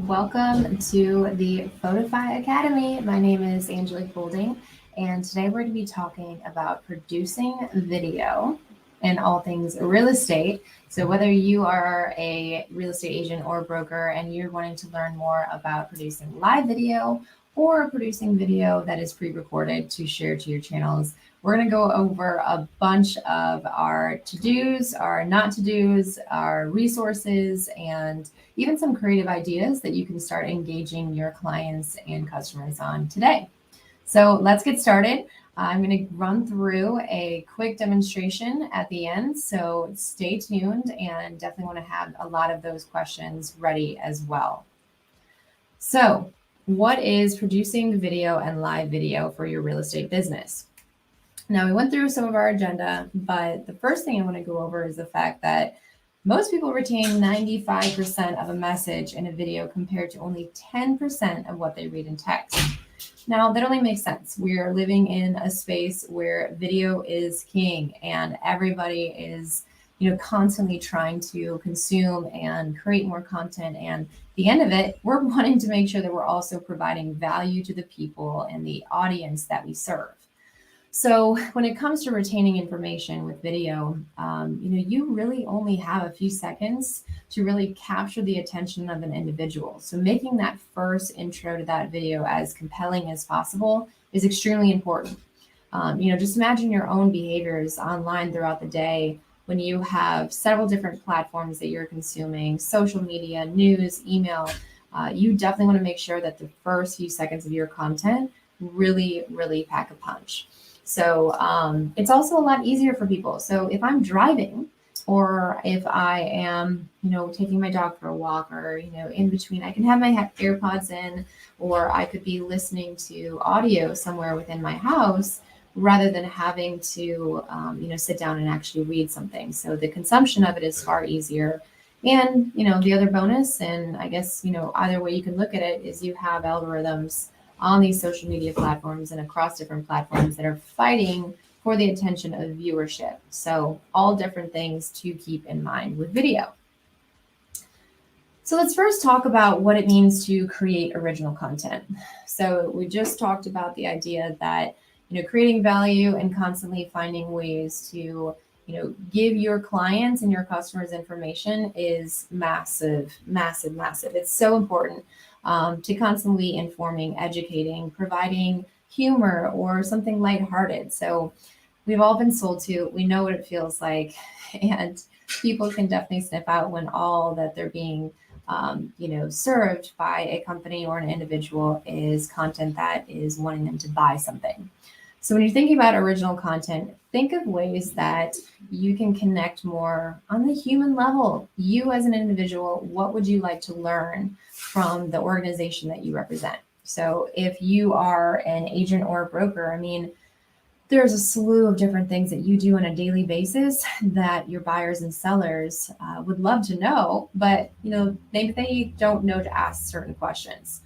Welcome to the Photofy Academy. My name is Angelique Boulding, and today we're going to be talking about producing video and all things real estate. So whether you are a real estate agent or broker and you're wanting to learn more about producing live video or producing video that is pre-recorded to share to your channels, we're going to go over a bunch of our to-dos, our not to-dos, our resources, and even some creative ideas that you can start engaging your clients and customers on today. So let's get started. I'm going to run through a quick demonstration at the end, so stay tuned and definitely want to have a lot of those questions ready as well. So what is producing video and live video for your real estate business? Now, we went through some of our agenda, but the first thing I want to go over is the fact that most people retain 95% of a message in a video compared to only 10% of what they read in text. Now, that only makes sense. We are living in a space where video is king and everybody is, constantly trying to consume and create more content. And at the end of it, we're wanting to make sure that we're also providing value to the people and the audience that we serve. So when it comes to retaining information with video, you really only have a few seconds to really capture the attention of an individual. So making that first intro to that video as compelling as possible is extremely important. Just imagine your own behaviors online throughout the day when you have several different platforms that you're consuming, social media, news, email. You definitely want to make sure that the first few seconds of your content really, really pack a punch. So it's also a lot easier for people. So if I'm driving or if I am, taking my dog for a walk or, in between, I can have my AirPods in, or I could be listening to audio somewhere within my house rather than having to, sit down and actually read something. So the consumption of it is far easier. And, the other bonus, and I guess, either way you can look at it, is you have algorithms on these social media platforms and across different platforms that are fighting for the attention of viewership. So all different things to keep in mind with video. So let's first talk about what it means to create original content. So we just talked about the idea that, creating value and constantly finding ways to, give your clients and your customers information is massive, massive, massive. It's so important to constantly informing, educating, providing humor or something lighthearted. So we've all been sold to, we know what it feels like, and people can definitely sniff out when all that they're being, served by a company or an individual is content that is wanting them to buy something. So when you're thinking about original content, think of ways that you can connect more on the human level. You as an individual, what would you like to learn from the organization that you represent? So if you are an agent or a broker, there's a slew of different things that you do on a daily basis that your buyers and sellers would love to know, but they don't know to ask certain questions.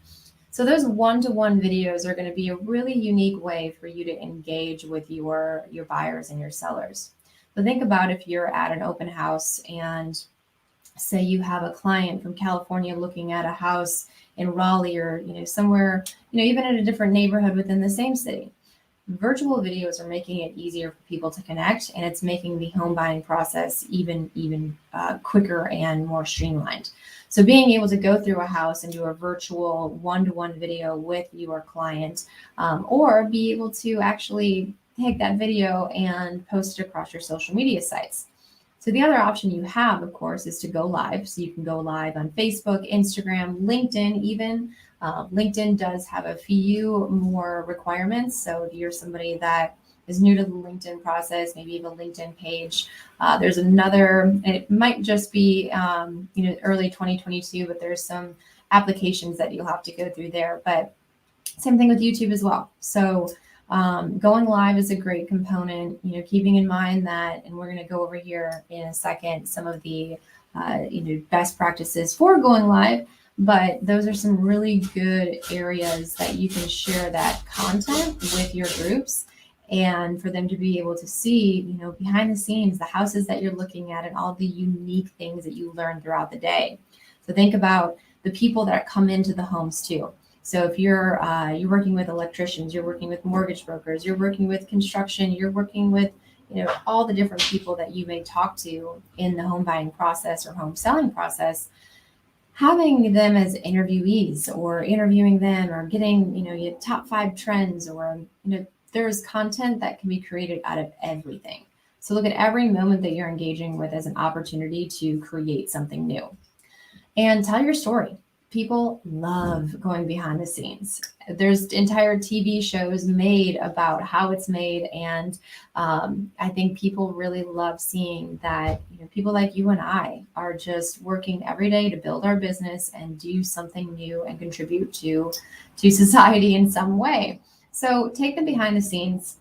So those one-to-one videos are going to be a really unique way for you to engage with your buyers and your sellers. So think about if you're at an open house and say you have a client from California looking at a house in Raleigh or somewhere, even in a different neighborhood within the same city. Virtual videos are making it easier for people to connect, and it's making the home buying process even quicker and more streamlined. So being able to go through a house and do a virtual one-to-one video with your client, or be able to actually take that video and post it across your social media sites. So the other option you have, of course, is to go live. So you can go live on Facebook, Instagram, LinkedIn even. LinkedIn does have a few more requirements. So if you're somebody that is new to the LinkedIn process, maybe you have a LinkedIn page, there's another, and it might just be, early 2022, but there's some applications that you'll have to go through there. But same thing with YouTube as well. So going live is a great component, keeping in mind that, and we're going to go over here in a second, some of the, best practices for going live. But those are some really good areas that you can share that content with your groups and for them to be able to see, behind the scenes, the houses that you're looking at and all the unique things that you learn throughout the day. So think about the people that come into the homes too. So if you're working with electricians, you're working with mortgage brokers, you're working with construction, you're working with all the different people that you may talk to in the home buying process or home selling process, having them as interviewees or interviewing them or getting your top 5 trends, or there's content that can be created out of everything. So look at every moment that you're engaging with as an opportunity to create something new and tell your story. People love going behind the scenes. There's entire TV shows made about how it's made. And I think people really love seeing that people like you and I are just working every day to build our business and do something new and contribute to society in some way. So take them behind the scenes,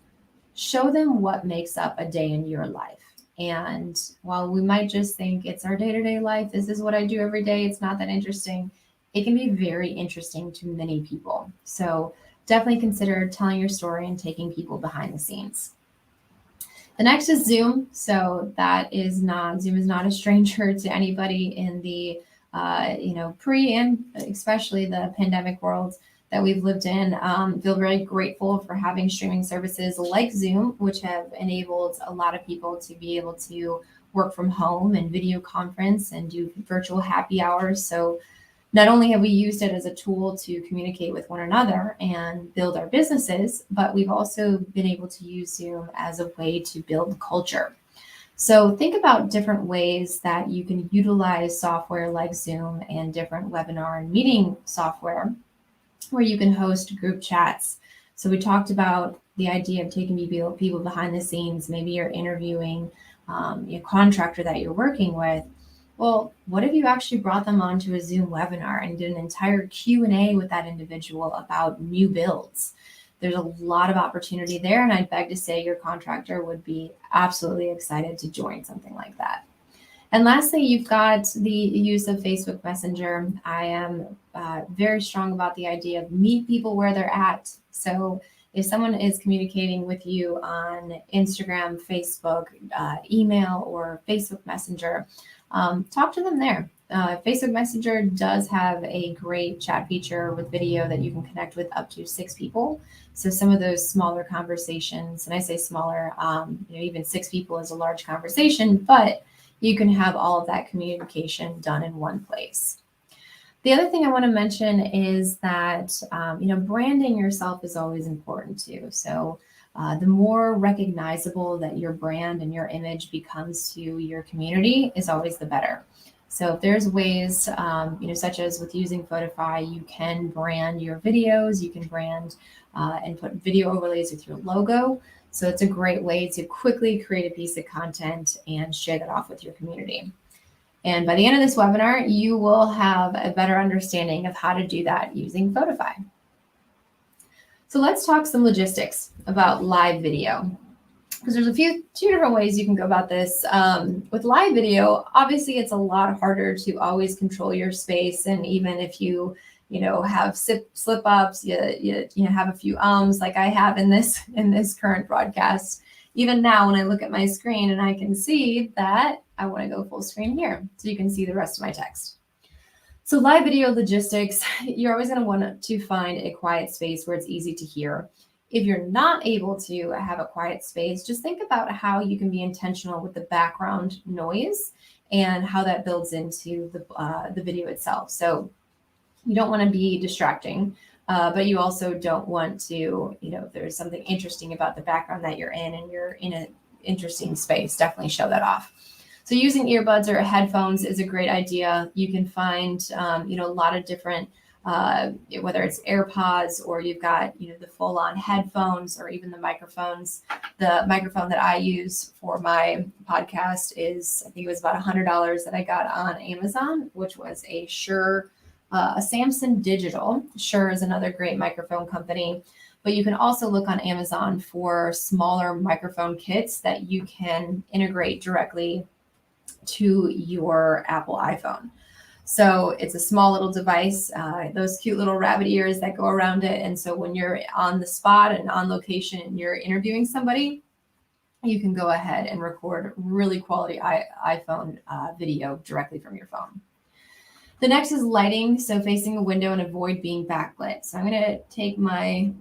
show them what makes up a day in your life. And while we might just think it's our day-to-day life, this is what I do every day, it's not that interesting, it can be very interesting to many people. So definitely consider telling your story and taking people behind the scenes. The next is Zoom. So Zoom is not a stranger to anybody in the pre and especially the pandemic world that we've lived in. Feel very grateful for having streaming services like Zoom, which have enabled a lot of people to be able to work from home and video conference and do virtual happy hours. So not only have we used it as a tool to communicate with one another and build our businesses, but we've also been able to use Zoom as a way to build culture. So think about different ways that you can utilize software like Zoom and different webinar and meeting software where you can host group chats. So we talked about the idea of taking people behind the scenes. Maybe you're interviewing a contractor that you're working with. Well, what if you actually brought them onto a Zoom webinar and did an entire Q&A with that individual about new builds? There's a lot of opportunity there, and I'd beg to say your contractor would be absolutely excited to join something like that. And lastly, you've got the use of Facebook Messenger. I am very strong about the idea of meet people where they're at. So if someone is communicating with you on Instagram, Facebook, email, or Facebook Messenger, talk to them there. Facebook Messenger does have a great chat feature with video that you can connect with up to 6 people. So some of those smaller conversations, and I say smaller, even 6 people is a large conversation, but you can have all of that communication done in one place. The other thing I want to mention is that, branding yourself is always important too. So the more recognizable that your brand and your image becomes to your community is always the better. So if there's ways, such as with using Photofy, you can brand your videos, you can brand and put video overlays with your logo. So it's a great way to quickly create a piece of content and share that off with your community. And by the end of this webinar, you will have a better understanding of how to do that using Photofy. So let's talk some logistics about live video, because there's two different ways you can go about this. With live video, obviously it's a lot harder to always control your space. And even if you have slip ups, you have a few ums like I have in this current broadcast. Even now, when I look at my screen and I can see that I want to go full screen here, so you can see the rest of my text. So live video logistics, you're always going to want to find a quiet space where it's easy to hear. If you're not able to have a quiet space, just think about how you can be intentional with the background noise and how that builds into the video itself. So you don't want to be distracting, but you also don't want to, if there's something interesting about the background that you're in and you're in an interesting space, definitely show that off. So using earbuds or headphones is a great idea. You can find, a lot of different, whether it's AirPods or you've got, the full-on headphones or even the microphones. The microphone that I use for my podcast is, I think it was about $100 that I got on Amazon, which was a Shure, a Samson Digital. Shure is another great microphone company, but you can also look on Amazon for smaller microphone kits that you can integrate directly to your Apple iPhone. So it's a small little device, those cute little rabbit ears that go around it. And so when you're on the spot and on location and you're interviewing somebody, you can go ahead and record really quality iPhone video directly from your phone. The next is lighting, so facing a window and avoid being backlit. So I'm going to take my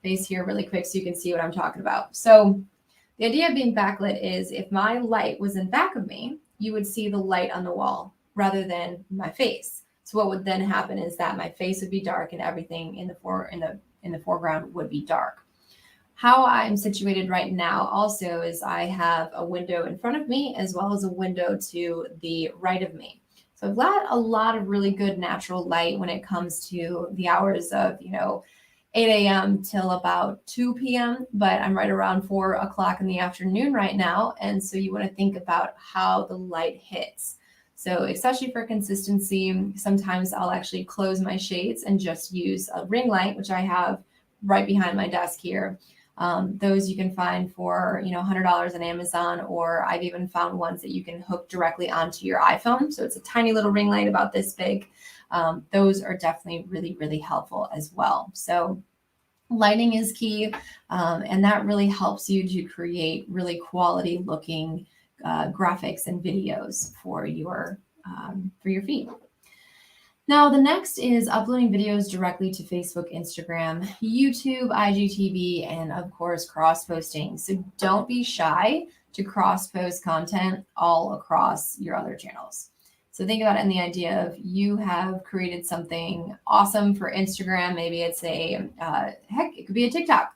face here really quick so you can see what I'm talking about. So the idea of being backlit is if my light was in back of me, you would see the light on the wall rather than my face. So what would then happen is that my face would be dark and everything in the foreground would be dark. How I'm situated right now also is I have a window in front of me as well as a window to the right of me. So I've got a lot of really good natural light when it comes to the hours of, 8 a.m. till about 2 p.m., but I'm right around 4 o'clock in the afternoon right now. And so you want to think about how the light hits. So especially for consistency, sometimes I'll actually close my shades and just use a ring light, which I have right behind my desk here. Those you can find for, $100 on Amazon, or I've even found ones that you can hook directly onto your iPhone. So it's a tiny little ring light about this big. Those are definitely really, really helpful as well. So lighting is key, and that really helps you to create really quality looking graphics and videos for your feed. Now, the next is uploading videos directly to Facebook, Instagram, YouTube, IGTV, and of course, cross-posting. So don't be shy to cross-post content all across your other channels. So think about it in the idea of you have created something awesome for Instagram. Maybe it's it could be a TikTok.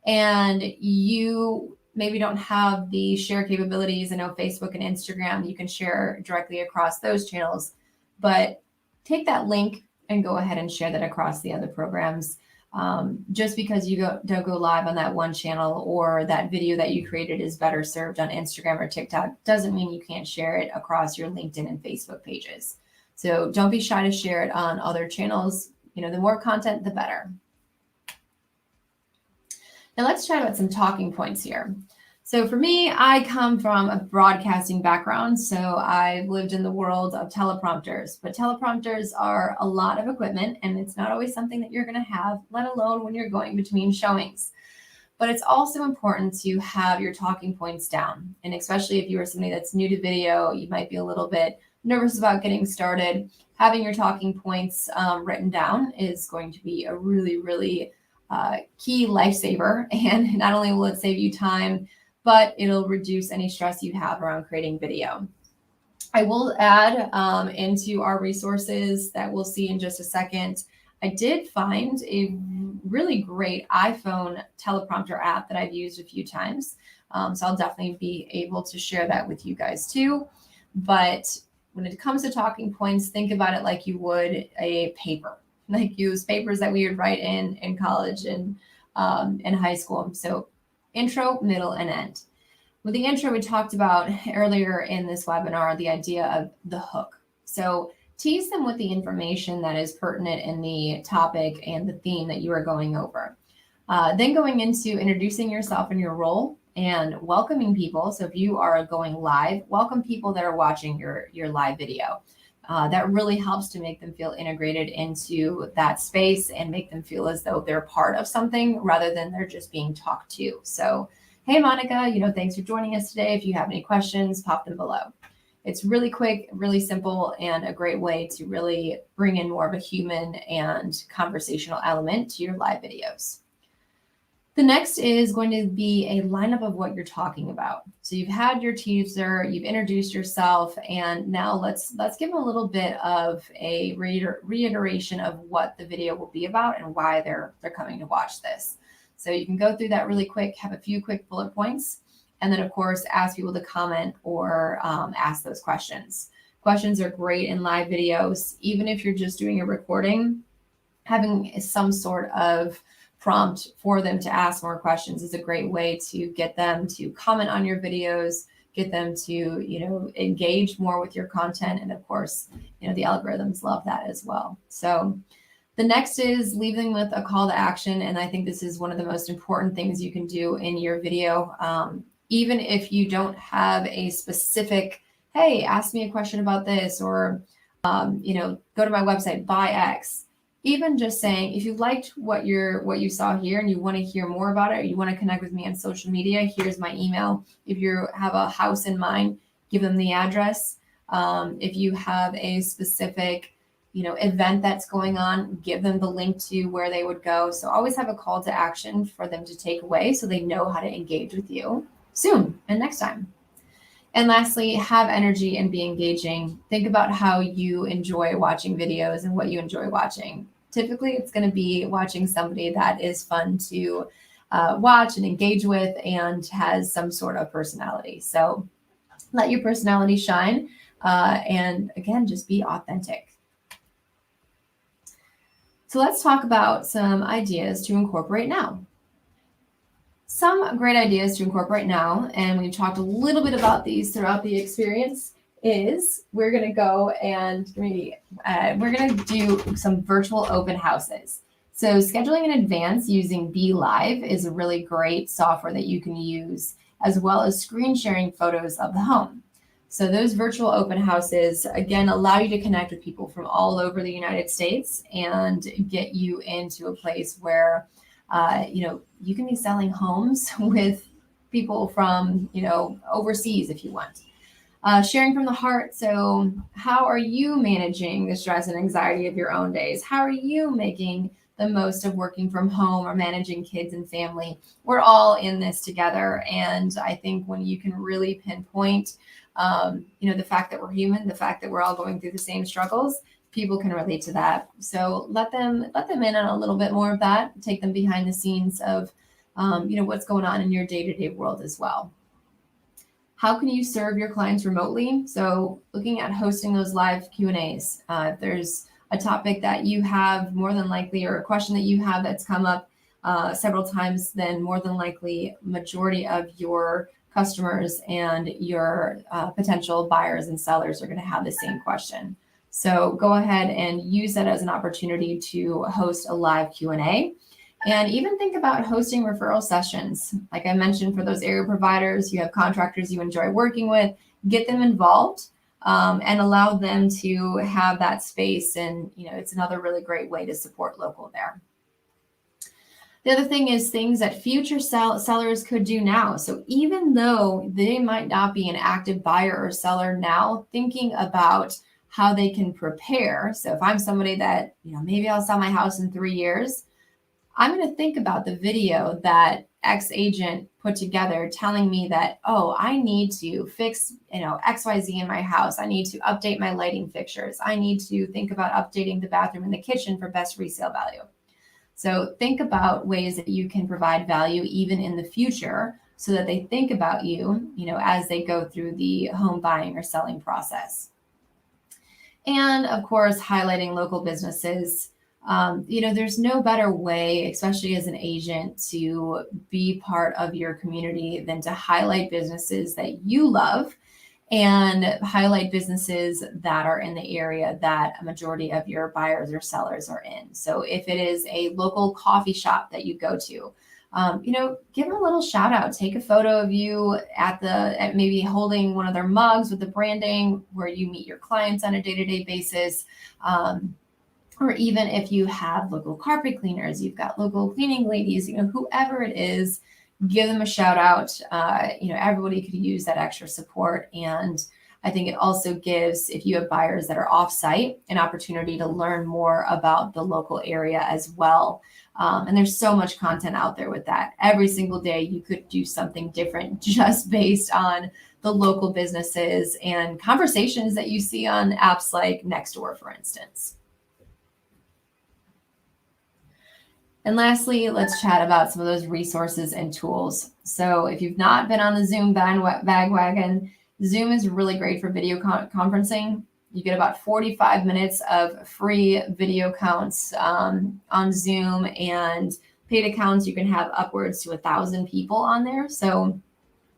And you maybe don't have the share capabilities. I know Facebook and Instagram, you can share directly across those channels, but take that link and go ahead and share that across the other programs. Just because you don't go live on that one channel or that video that you created is better served on Instagram or TikTok doesn't mean you can't share it across your LinkedIn and Facebook pages. So don't be shy to share it on other channels. The more content, the better. Now let's chat about some talking points here. So for me, I come from a broadcasting background, so I've lived in the world of teleprompters, but teleprompters are a lot of equipment, and it's not always something that you're going to have, let alone when you're going between showings. But it's also important to have your talking points down, and especially if you are somebody that's new to video, you might be a little bit nervous about getting started. Having your talking points written down is going to be a really, really key lifesaver, and not only will it save you time, but it'll reduce any stress you have around creating video. I will add into our resources that we'll see in just a second. I did find a really great iPhone teleprompter app that I've used a few times. So I'll definitely be able to share that with you guys too. But when it comes to talking points, think about it like you would a paper, like use papers that we would write in college and in high school. So intro, middle, and end. With the intro, we talked about earlier in this webinar, the idea of the hook. So tease them with the information that is pertinent in the topic and the theme that you are going over. Then going into introducing yourself and your role and welcoming people. So if you are going live, welcome people that are watching your live video. That really helps to make them feel integrated into that space and make them feel as though they're part of something rather than they're just being talked to. So, hey, Monica, thanks for joining us today. If you have any questions, pop them below. It's really quick, really simple, and a great way to really bring in more of a human and conversational element to your live videos. The next is going to be a lineup of what you're talking about. So you've had your teaser, you've introduced yourself, and now let's give them a little bit of a reiteration of what the video will be about and why they're coming to watch this. So you can go through that really quick, have a few quick bullet points, and then of course ask people to comment or ask those questions. Questions are great in live videos, even if you're just doing a recording. Having some sort of prompt for them to ask more questions is a great way to get them to comment on your videos, get them to, engage more with your content. And of course, the algorithms love that as well. So the next is leave them with a call to action. And I think this is one of the most important things you can do in your video. Even if you don't have a specific, hey, ask me a question about this, or, go to my website, buy X. Even just saying, if you liked what you saw here and you want to hear more about it, or you want to connect with me on social media, here's my email. If you have a house in mind, give them the address. If you have a specific event that's going on, give them the link to where they would go. So always have a call to action for them to take away so they know how to engage with you soon and next time. And lastly, have energy and be engaging. Think about how you enjoy watching videos and what you enjoy watching. Typically, it's going to be watching somebody that is fun to watch and engage with and has some sort of personality. So let your personality shine. And again, just be authentic. So let's talk about some ideas to incorporate now. Some great ideas to incorporate now, and we've talked a little bit about these throughout the experience, is we're going to go and we're going to do some virtual open houses. So scheduling in advance using Be Live is a really great software that you can use, as well as screen sharing photos of the home. So those virtual open houses, again, allow you to connect with people from all over the United States and get you into a place where, you can be selling homes with people from, overseas if you want. Sharing from the heart. So how are you managing the stress and anxiety of your own days? How are you making the most of working from home or managing kids and family? We're all in this together. And I think when you can really pinpoint the fact that we're human, the fact that we're all going through the same struggles, people can relate to that. So let them in on a little bit more of that. Take them behind the scenes of, what's going on in your day-to-day world as well. How can you serve your clients remotely? So looking at hosting those live Q&As. If there's a topic that you have more than likely, or a question that you have that's come up several times, then more than likely majority of your customers and your potential buyers and sellers are going to have the same question. So go ahead and use that as an opportunity to host a live Q&A. And even think about hosting referral sessions. Like I mentioned, for those area providers, you have contractors you enjoy working with, get them involved and allow them to have that space. And, it's another really great way to support local there. The other thing is things that future sellers could do now. So even though they might not be an active buyer or seller now, thinking about how they can prepare. So if I'm somebody that, maybe I'll sell my house in 3 years, I'm going to think about the video that X agent put together telling me that, oh, I need to fix, XYZ in my house. I need to update my lighting fixtures. I need to think about updating the bathroom and the kitchen for best resale value. So think about ways that you can provide value even in the future so that they think about you, as they go through the home buying or selling process. And of course, highlighting local businesses. There's no better way, especially as an agent, to be part of your community than to highlight businesses that you love and highlight businesses that are in the area that a majority of your buyers or sellers are in. So if it is a local coffee shop that you go to, give them a little shout out. Take a photo of you at maybe holding one of their mugs with the branding where you meet your clients on a day-to-day basis. Or even if you have local carpet cleaners, you've got local cleaning ladies, whoever it is, give them a shout out. Everybody could use that extra support. And I think it also gives, if you have buyers that are off-site, an opportunity to learn more about the local area as well. And there's so much content out there with that. Every single day you could do something different just based on the local businesses and conversations that you see on apps like Nextdoor, for instance. And lastly, let's chat about some of those resources and tools. So if you've not been on the Zoom bandwagon, Zoom is really great for video conferencing. You get about 45 minutes of free video counts on Zoom, and paid accounts, you can have upwards to 1,000 people on there. So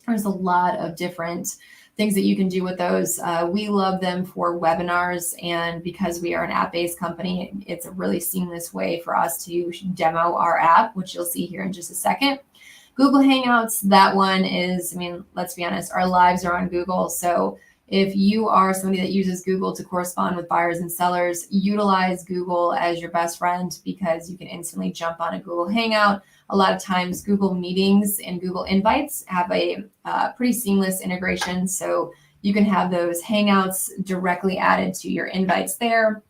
there's a lot of different things that you can do with those. We love them for webinars, and because we are an app-based company, it's a really seamless way for us to demo our app, which you'll see here in just a second. Google Hangouts, that one is, let's be honest, our lives are on Google. So if you are somebody that uses Google to correspond with buyers and sellers, utilize Google as your best friend, because you can instantly jump on a Google Hangout. A lot of times Google Meetings and Google Invites have a pretty seamless integration. So you can have those hangouts directly added to your invites there.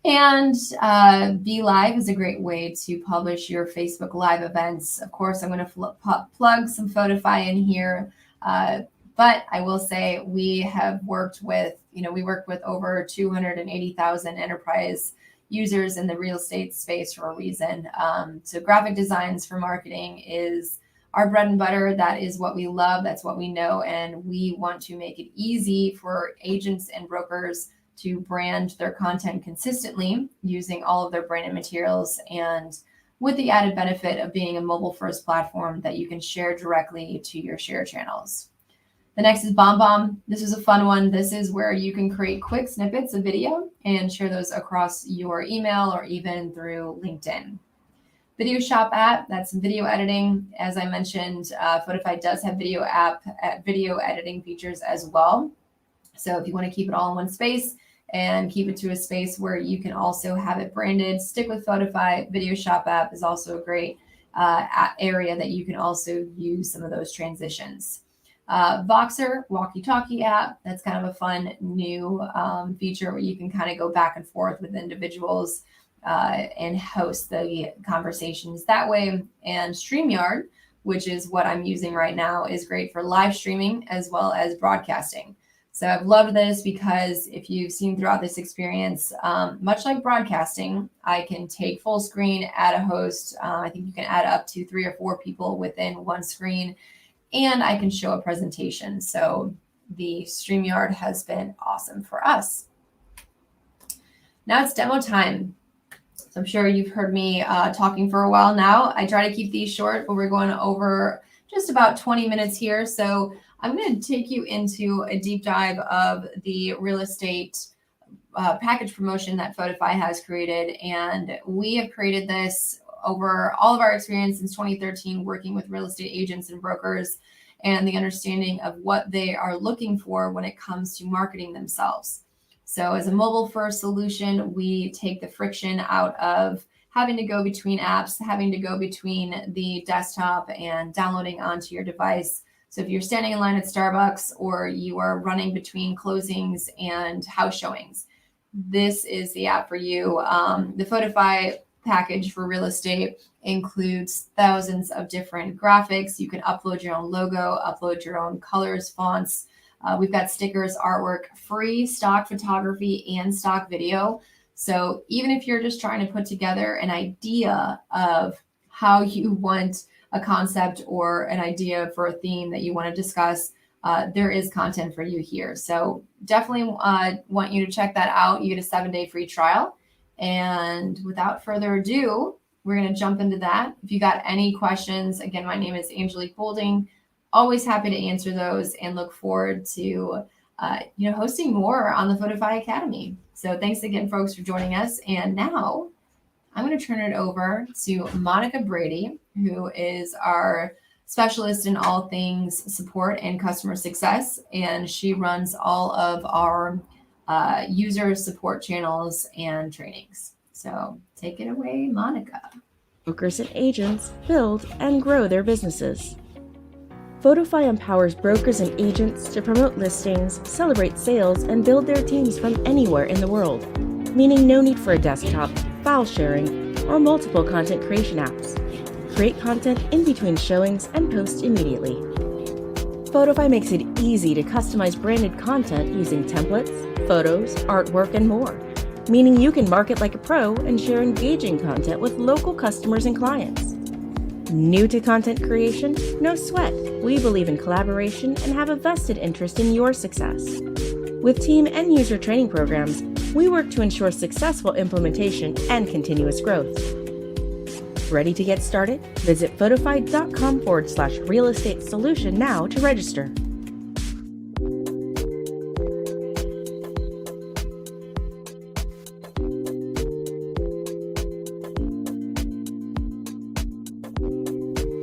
And Be Live is a great way to publish your Facebook Live events. Of course, I'm going to plug some Photofy in here. But I will say we have worked with, we work with over 280,000 enterprise users in the real estate space for a reason. So graphic designs for marketing is our bread and butter. That is what we love. That's what we know. And we want to make it easy for agents and brokers to brand their content consistently using all of their branded materials, and with the added benefit of being a mobile first platform that you can share directly to your share channels. The next is BombBomb. This is a fun one. This is where you can create quick snippets of video and share those across your email or even through LinkedIn. Video Shop app, that's video editing. As I mentioned, Photofy does have video editing features as well. So if you want to keep it all in one space and keep it to a space where you can also have it branded, stick with Photofy. Video Shop app is also a great area that you can also use some of those transitions. Voxer, walkie-talkie app, that's kind of a fun new feature where you can kind of go back and forth with individuals and host the conversations that way. And StreamYard, which is what I'm using right now, is great for live streaming as well as broadcasting. So I've loved this because if you've seen throughout this experience, much like broadcasting, I can take full screen, add a host. I think you can add up to 3 or 4 people within one screen, and I can show a presentation. So the StreamYard has been awesome for us. Now it's demo time. So I'm sure you've heard me talking for a while now. I try to keep these short, but we're going over just about 20 minutes here. So I'm going to take you into a deep dive of the real estate package promotion that Photofy has created. And we have created this over all of our experience since 2013, working with real estate agents and brokers, and the understanding of what they are looking for when it comes to marketing themselves. So as a mobile first solution, we take the friction out of having to go between apps, having to go between the desktop and downloading onto your device. So if you're standing in line at Starbucks or you are running between closings and house showings, this is the app for you. The Photofy package for real estate includes thousands of different graphics. You can upload your own logo, upload your own colors, fonts. We've got stickers, artwork, free stock photography and stock video. So even if you're just trying to put together an idea of how you want a concept or an idea for a theme that you want to discuss, there is content for you here. So definitely want you to check that out. You get a 7-day free trial. And without further ado, we're going to jump into that. If you got any questions, again, my name is Angelique Boulding. Always happy to answer those and look forward to hosting more on the Photofy Academy. So thanks again, folks, for joining us. And now I'm going to turn it over to Monica Brady, who is our specialist in all things support and customer success. And she runs all of our user support channels and trainings. So take it away, Monica. Brokers and agents build and grow their businesses. Photofy empowers brokers and agents to promote listings, celebrate sales, and build their teams from anywhere in the world, meaning no need for a desktop, file sharing, or multiple content creation apps. Create content in between showings and post immediately. Photofy makes it easy to customize branded content using templates, photos, artwork, and more, meaning you can market like a pro and share engaging content with local customers and clients. New to content creation? No sweat. We believe in collaboration and have a vested interest in your success. With team and user training programs, we work to ensure successful implementation and continuous growth. Ready to get started? Visit photofy.com/real estate solution now to register.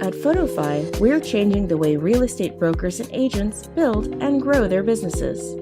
At Photofy, we're changing the way real estate brokers and agents build and grow their businesses.